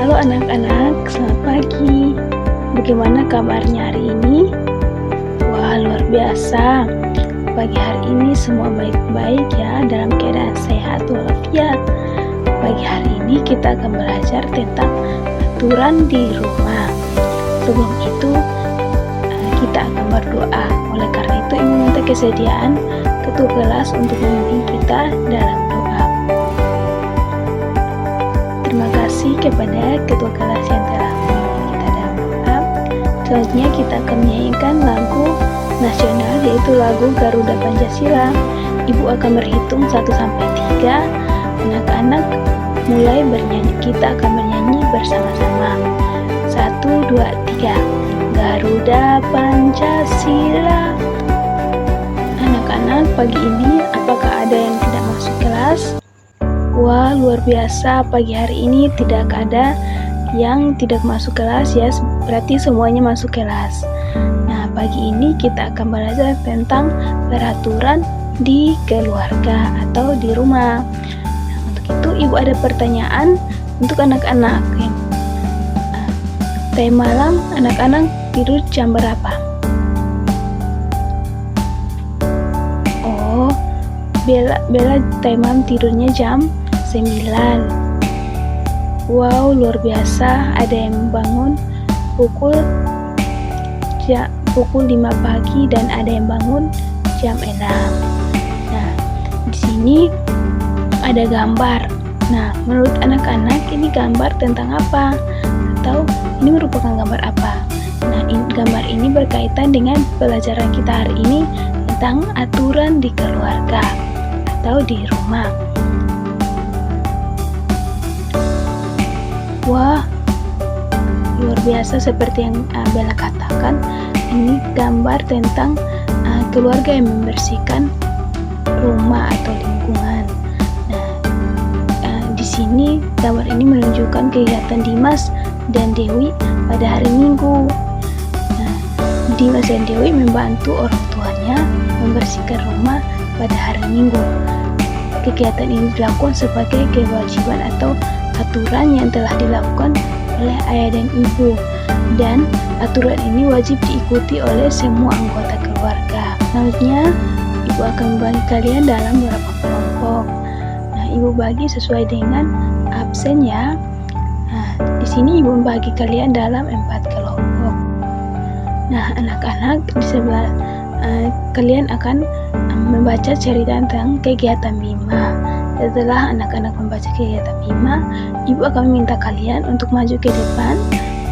Halo anak-anak, selamat pagi. Bagaimana kabarnya hari ini? Wah, luar biasa. Pagi hari ini semua baik-baik ya, dalam keadaan sehat walafiat. Pagi hari ini kita akan belajar tentang aturan di rumah. Sebelum itu, kita akan berdoa. Oleh karena itu, Ibu minta kesediaan ketua kelas untuk memimpin kita dalam doa. Terima kasih kepada ketua kelas yang telah memimpin kita dalam doa. Selanjutnya kita akan menyanyikan lagu nasional, yaitu lagu Garuda Pancasila. Ibu akan berhitung 1-3. Anak-anak mulai bernyanyi. Kita akan bernyanyi bersama-sama. 1, 2, 3. Garuda Pancasila. Anak-anak, pagi ini apakah ada yang tidak masuk kelas? Wah, luar biasa, pagi hari ini tidak ada yang tidak masuk kelas ya, berarti semuanya masuk kelas. Nah, pagi ini kita akan belajar tentang peraturan di keluarga atau di rumah. Nah, untuk itu Ibu ada pertanyaan untuk anak-anak. Tadi malam anak-anak tidur jam berapa? Oh, Bella tadi malam tidurnya jam 9. Wow, luar biasa. Ada yang bangun pukul 5 pagi dan ada yang bangun jam 6. Nah, di sini ada gambar. Nah, menurut anak-anak ini gambar tentang apa? Atau ini merupakan gambar apa? Nah, gambar ini berkaitan dengan pelajaran kita hari ini tentang aturan di keluarga atau di rumah. Wah, luar biasa, seperti yang Bella katakan, ini gambar tentang keluarga yang membersihkan rumah atau lingkungan. Nah, di sini gambar ini menunjukkan kegiatan Dimas dan Dewi pada hari Minggu. Nah, Dimas dan Dewi membantu orang tuanya membersihkan rumah pada hari Minggu. Kegiatan ini dilakukan sebagai kewajiban atau aturan yang telah dilakukan oleh ayah dan ibu, dan aturan ini wajib diikuti oleh semua anggota keluarga. Selanjutnya, ibu akan membagi kalian dalam beberapa kelompok. Nah, ibu bagi sesuai dengan absen ya. Nah, di sini ibu membagi kalian dalam 4 kelompok. Nah, anak-anak di sebelah kalian akan membaca cerita tentang kegiatan Bima. Setelah anak-anak membaca kegiatan Bima, ibu akan meminta kalian untuk maju ke depan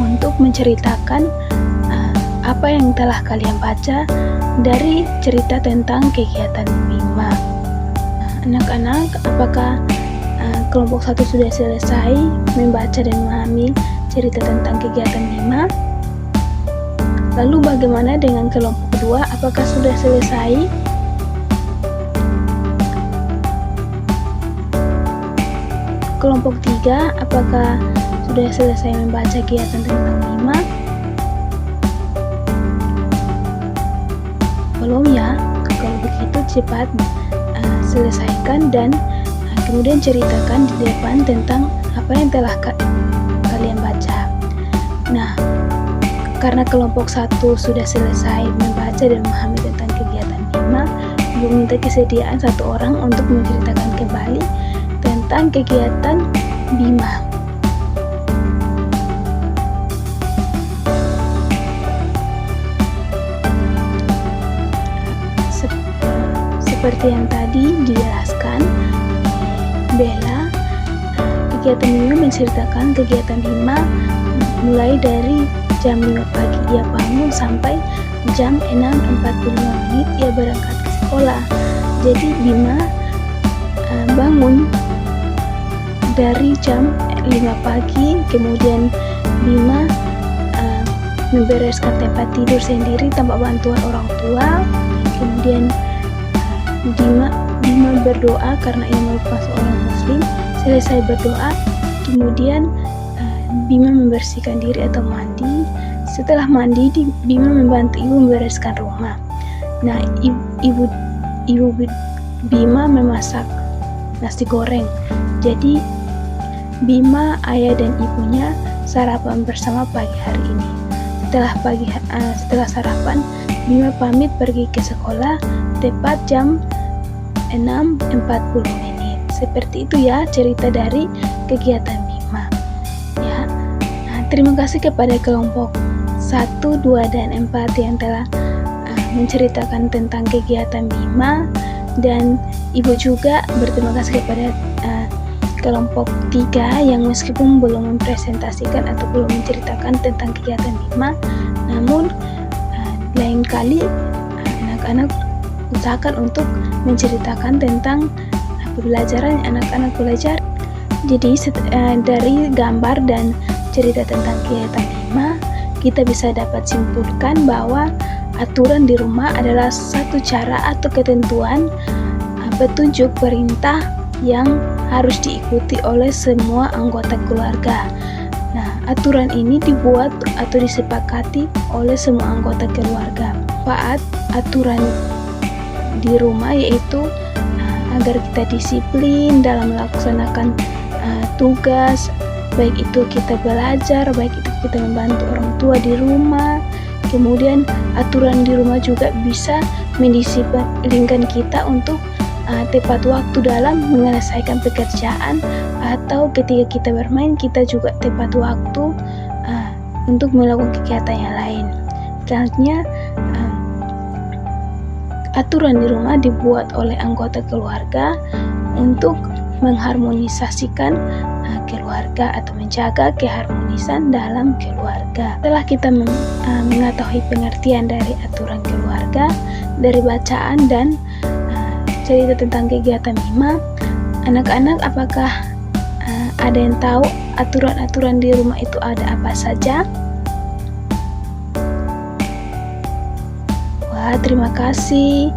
untuk menceritakan apa yang telah kalian baca dari cerita tentang kegiatan Bima. Anak-anak, apakah kelompok 1 sudah selesai membaca dan memahami cerita tentang kegiatan Bima? Lalu bagaimana dengan kelompok 2? Apakah sudah selesai? Kelompok 3, apakah sudah selesai membaca kegiatan tentang Bima? Belum ya? Kalau begitu cepat selesaikan dan kemudian ceritakan di depan tentang apa yang telah kalian baca. Nah, karena kelompok 1 sudah selesai membaca dan memahami tentang kegiatan Bima, ibu minta kesediaan 1 orang untuk menceritakan kembali tentang kegiatan Bima. Seperti yang tadi dijelaskan Bella, kegiatan Bima menceritakan kegiatan Bima mulai dari jam 5 pagi ia bangun sampai jam 6.45 ia berangkat ke sekolah. Jadi Bima bangun dari jam 5 pagi, kemudian Bima membereskan tempat tidur sendiri tanpa bantuan orang tua. Kemudian Bima berdoa karena ia merupakan seorang muslim. Selesai berdoa, kemudian Bima membersihkan diri atau mandi. Setelah mandi, Bima membantu ibu membereskan rumah. Nah, ibu Bima memasak nasi goreng. Jadi Bima, ayah dan ibunya sarapan bersama pagi hari ini. Setelah sarapan, Bima pamit pergi ke sekolah tepat jam 6.40. Seperti itu ya cerita dari kegiatan Bima. Ya. Nah, terima kasih kepada kelompok 1, 2, dan 4 yang telah menceritakan tentang kegiatan Bima, dan Ibu juga berterima kasih kepada kelompok 3 yang meskipun belum mempresentasikan atau belum menceritakan tentang kegiatan Bima, namun lain kali anak-anak usahakan untuk menceritakan tentang pembelajaran yang anak-anak belajar. Jadi dari gambar dan cerita tentang kegiatan Bima, kita bisa dapat simpulkan bahwa aturan di rumah adalah satu cara atau ketentuan petunjuk perintah yang harus diikuti oleh semua anggota keluarga. Nah, aturan ini dibuat atau disepakati oleh semua anggota keluarga. Manfaat aturan di rumah yaitu agar kita disiplin dalam melaksanakan tugas, baik itu kita belajar, baik itu kita membantu orang tua di rumah. Kemudian aturan di rumah juga bisa mendisiplinkan kita untuk tepat waktu dalam menyelesaikan pekerjaan, atau ketika kita bermain kita juga tepat waktu untuk melakukan kegiatan yang lain. Selanjutnya, aturan di rumah dibuat oleh anggota keluarga untuk mengharmonisasikan keluarga atau menjaga keharmonisan dalam keluarga. Setelah kita mengetahui pengertian dari aturan keluarga, dari bacaan dan cerita tentang kegiatan Bima, anak-anak apakah ada yang tahu aturan-aturan di rumah itu ada apa saja? Wah, terima kasih.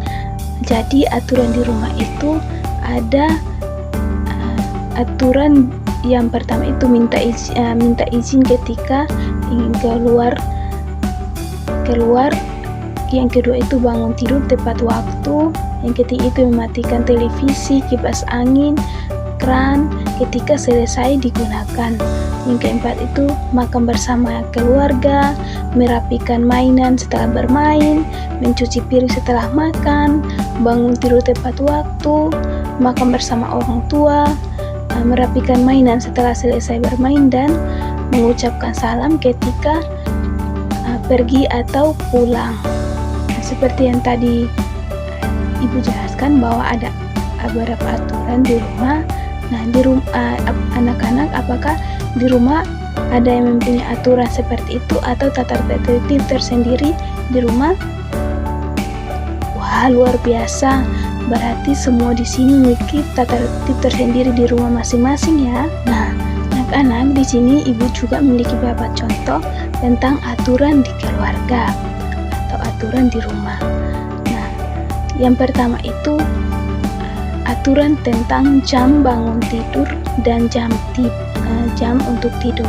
Jadi aturan di rumah itu ada aturan yang pertama itu minta izin ketika ingin keluar. Yang kedua itu bangun tidur tepat waktu. Yang ketiga itu mematikan televisi, kipas angin, keran ketika selesai digunakan. Yang keempat itu makan bersama keluarga, merapikan mainan setelah bermain, mencuci piring setelah makan, bangun tidur tepat waktu, makan bersama orang tua, merapikan mainan setelah selesai bermain, dan mengucapkan salam ketika pergi atau pulang. Seperti yang tadi Ibu jelaskan bahwa ada beberapa aturan di rumah. Nah, di rumah anak-anak apakah di rumah ada yang mempunyai aturan seperti itu atau tata tertib tersendiri di rumah? Wah, luar biasa. Berarti semua di sini memiliki tata tertib tersendiri di rumah masing-masing ya. Nah, anak-anak di sini Ibu juga memiliki beberapa contoh tentang aturan di keluarga atau aturan di rumah. Yang pertama itu aturan tentang jam bangun tidur dan jam untuk tidur.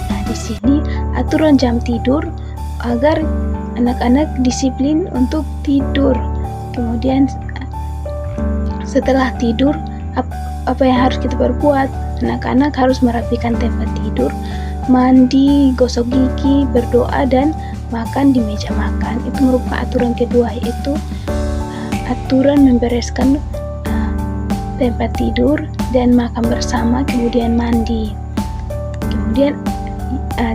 Nah, di sini aturan jam tidur agar anak-anak disiplin untuk tidur. Kemudian setelah tidur apa yang harus kita perbuat? Anak-anak harus merapikan tempat tidur, mandi, gosok gigi, berdoa, dan makan di meja makan. Itu merupakan aturan kedua, yaitu aturan membereskan tempat tidur dan makan bersama, kemudian mandi. Kemudian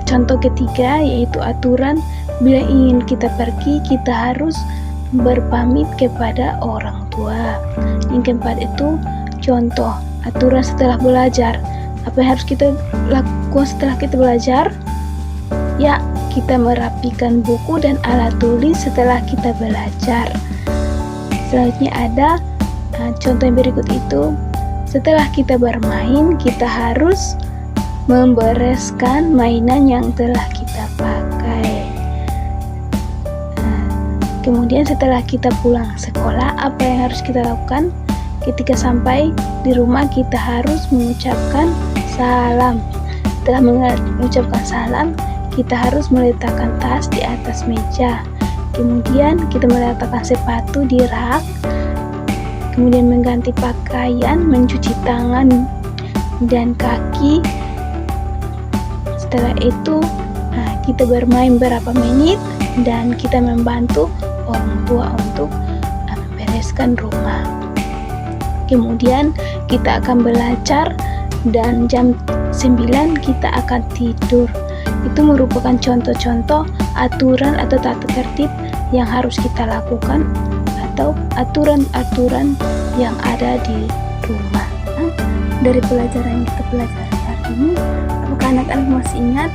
contoh ketiga yaitu aturan bila ingin kita pergi kita harus berpamit kepada orang tua. Yang keempat itu contoh aturan setelah belajar. Apa yang harus kita lakukan setelah kita belajar? Ya, kita merapikan buku dan alat tulis setelah kita belajar. Selanjutnya ada contoh yang berikut itu, setelah kita bermain kita harus membereskan mainan yang telah kita pakai. Kemudian setelah kita pulang sekolah, apa yang harus kita lakukan? Ketika sampai di rumah kita harus mengucapkan salam. Setelah mengucapkan salam, kita harus meletakkan tas di atas meja. Kemudian kita meletakkan sepatu di rak, kemudian mengganti pakaian, mencuci tangan dan kaki. Setelah itu kita bermain berapa menit dan kita membantu orang tua untuk membereskan rumah. Kemudian kita akan belajar dan jam 9 kita akan tidur. Itu merupakan contoh-contoh aturan atau tata tertib yang harus kita lakukan atau aturan-aturan yang ada di rumah. Dari pelajaran yang kita pelajari hari ini, apakah anak-anak masih ingat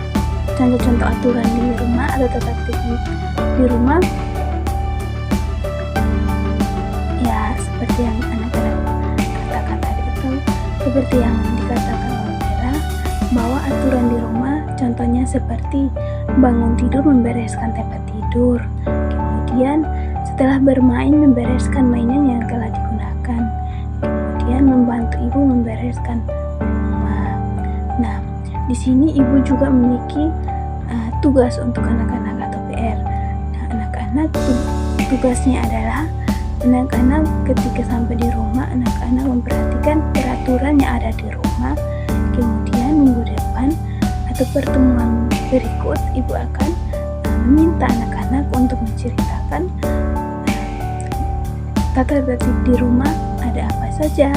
contoh-contoh aturan di rumah atau tata tertib di rumah? Ya, seperti yang anak-anak katakan tadi, atau seperti yang dikatakan oleh Bella, bahwa aturan di rumah contohnya seperti bangun tidur membereskan tempat tidur, kemudian setelah bermain membereskan mainan yang telah digunakan, kemudian membantu ibu membereskan rumah. Nah, di sini ibu juga memiliki tugas untuk anak-anak atau PR. Nah, anak-anak tugasnya adalah anak-anak ketika sampai di rumah, anak-anak memperhatikan peraturan yang ada di rumah. Kemudian minggu depan atau pertemuan berikut, ibu akan meminta anak-anak untuk menceritakan tata tertib di rumah ada apa saja.